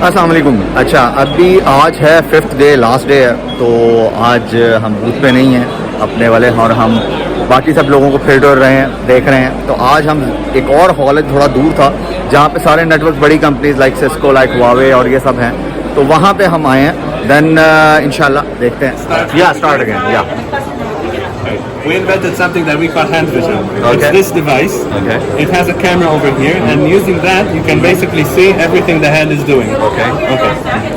अस्सलाम वालेकुम। अच्छा, अभी आज है 5th डे, लास्ट डे है, तो आज हम बूथ पे नहीं हैं अपने वाले, और हम बाकी सब लोगों को फिल्टर रहे हैं, देख रहे हैं। तो आज हम एक और हॉल है, थोड़ा दूर था, जहाँ पे सारे नेटवर्क बड़ी companies like Cisco, like Huawei और ये सब हैं, तो वहाँ पे हम आए हैं। देन इंशाल्लाह देखते हैं। या स्टार्ट अगेन। या We invented something that we call hand vision. Okay. It's this device. Okay. It has a camera over here, and using that, you can basically see everything the hand is doing. Okay. Okay.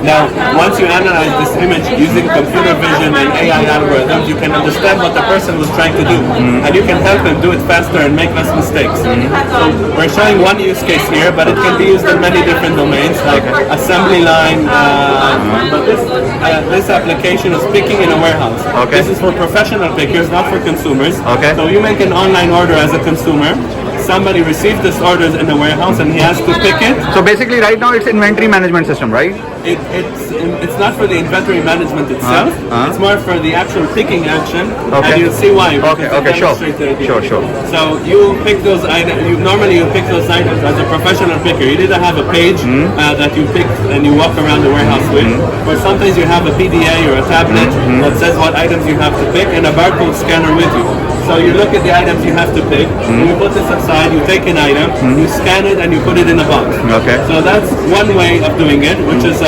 Now, once you analyze this image using computer vision and AI algorithms, you can understand what the person was trying to do, and you can help them do it faster and make less mistakes. So we're showing one use case here, but it can be used in many different domains, like assembly line. But this application is picking in a warehouse. Okay. This is for professional pickers, not for consumers. Okay. So you make an online order as a consumer. Somebody received this order in the warehouse and he has to pick it. So basically right now it's inventory management system, right? It's not for the inventory management itself. It's more for the actual picking action. Okay. And you'll see why. Okay, sure. So you pick those items. Normally you pick those items as a professional picker. You either have a page that you pick and you walk around the warehouse with, or sometimes you have a PDA or a tablet that says what items you have to pick and a barcode scanner with you. So you look at the items you have to pick, you put this aside, you take an item, you scan it, and you put it in a box. Okay. So that's one way of doing it, which is,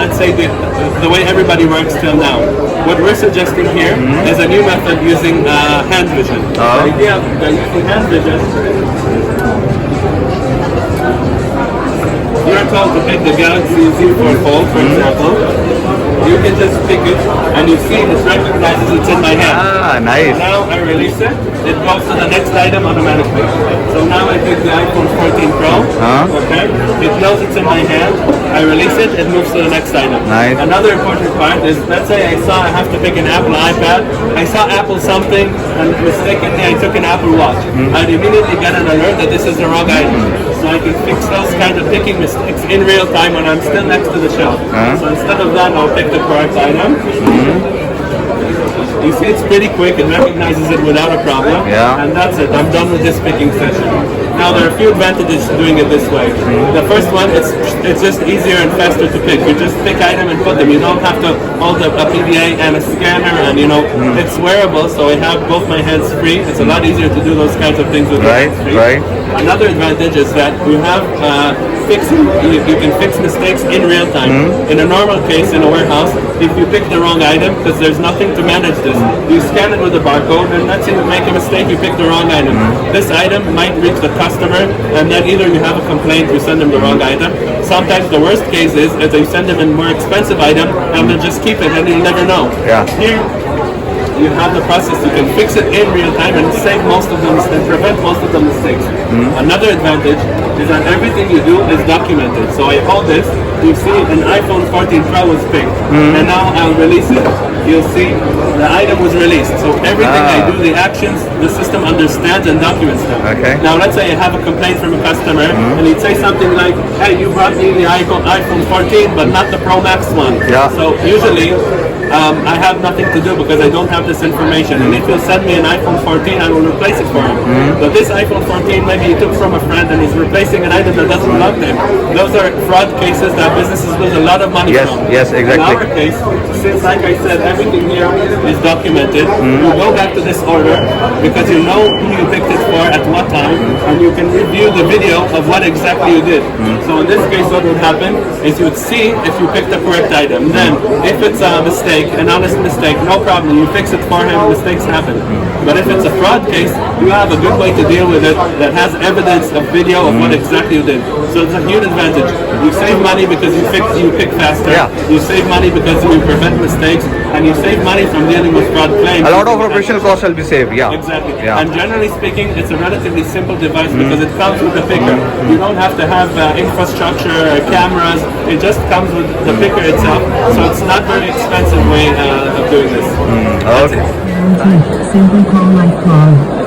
let's say, the way everybody works till now. What we're suggesting here is a new method using hand vision. The idea of using hand vision, you're told to pick the Galaxy Z4 Fold, for example. You can just pick it, and you see it recognizes it's in my hand. Ah, nice. Now I release it, it goes to the next item automatically. So now I pick the iPhone 14 Pro, okay? It knows it's in my hand, I release it, it moves to the next item. Nice. Another important part is, let's say I have to pick an Apple iPad, I saw Apple something, and mistakenly I took an Apple Watch. I'd immediately get an alert that this is the wrong item. So I can fix those kind of picking mistakes in real time when I'm still next to the shelf. So instead of that, I'll pick the correct item. You see, it's pretty quick. It recognizes it without a problem. Yeah. And that's it. I'm done with this picking session. Now, there are a few advantages to doing it this way. The first one, it's just easier and faster to pick. You just pick item and put them. You don't have to hold a PDA and a scanner, and it's wearable, so I have both my hands free. It's a lot easier to do those kinds of things with your hands free. Right. Another advantage is that you have you can fix mistakes in real time. In a normal case in a warehouse, if you pick the wrong item, because there's nothing to manage this, you scan it with a barcode, and let's say you make a mistake, you pick the wrong item. This item might reach the customer, and then either you have a complaint, you send them the wrong item. Sometimes the worst case is that you send them a more expensive item, and they'll just keep it, and you'll never know. Yeah. Here, you have the process, you can fix it in real time and save most of them and prevent most of the mistakes. Another advantage is that everything you do is documented. So I hold this, you see an iPhone 14 Pro was picked, and now I'll release it. You'll see the item was released. So everything I do, the actions, the system understands and documents them. Okay. Now let's say I have a complaint from a customer, and he'd say something like, hey, you brought me the iPhone 14, but not the Pro Max one. Yeah. So usually, I have nothing to do because I don't have this information. And if he'll send me an iPhone 14, I will replace it for him. But this iPhone 14 maybe he took from a friend and he's replacing an item that doesn't belong to him. Those are fraud cases that businesses lose a lot of money from. Yes, exactly. In our case, since like I said, everything here is documented, you go back to this order because you know who you picked it for at what time, and you can review the video of what exactly you did. So in this case, what would happen is you would see if you picked the correct item. Then, if it's a mistake, an honest mistake, no problem. You fix it for him. Mistakes happen. But if it's a fraud case, you have a good way to deal with it that has evidence of video of what exactly you did. So it's a huge advantage. You save money because you pick faster. Yeah. You save money because you prevent mistakes, and you save money from dealing with fraud claims. A lot of operational costs will be saved. Yeah. Exactly. Yeah. And generally speaking, it's a relatively simple device because it comes with the picker. You don't have to have infrastructure, cameras. It just comes with the picker itself. So it's not very expensive way of doing this. That's Okay. it. Simply call my phone.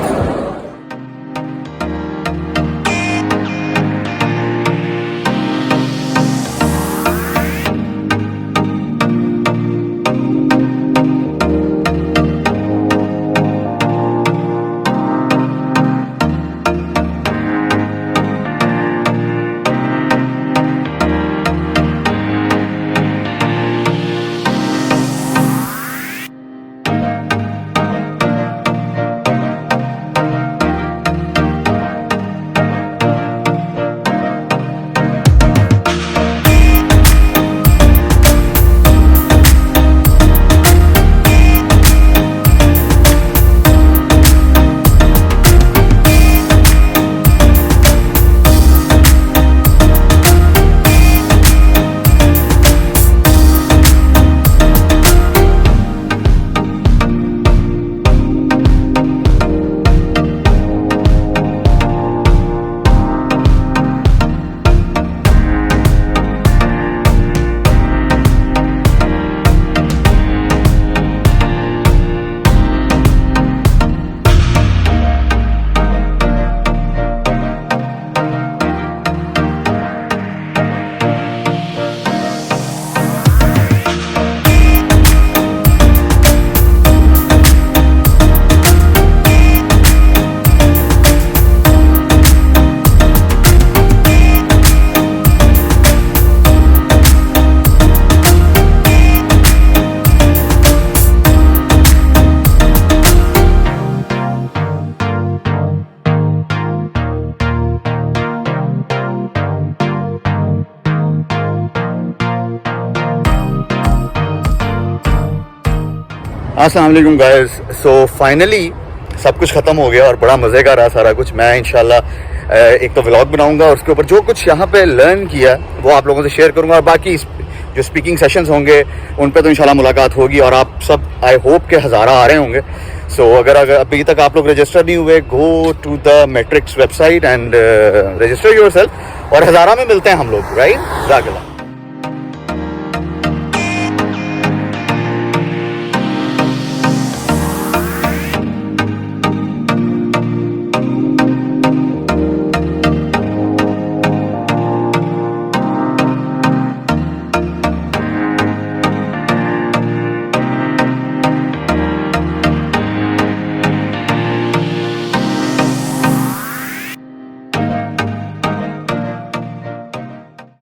अस्सलाम वालेकुम guys. So finally सब कुछ ख़त्म हो गया और बड़ा मज़े का रहा सारा कुछ। मैं इंशाल्लाह एक तो व्लॉग बनाऊंगा और उसके ऊपर जो कुछ यहाँ पे लर्न किया वो आप लोगों से शेयर करूंगा, और बाकी जो स्पीकिंग सेशंस होंगे उन पे तो इंशाल्लाह मुलाकात होगी और आप सब आई होप के हज़ारा आ रहे होंगे। सो अगर अभी तक आप लोग रजिस्टर नहीं हुए, go to the metrics website and register yourself, और हज़ारा में मिलते हैं हम लोग, राइट।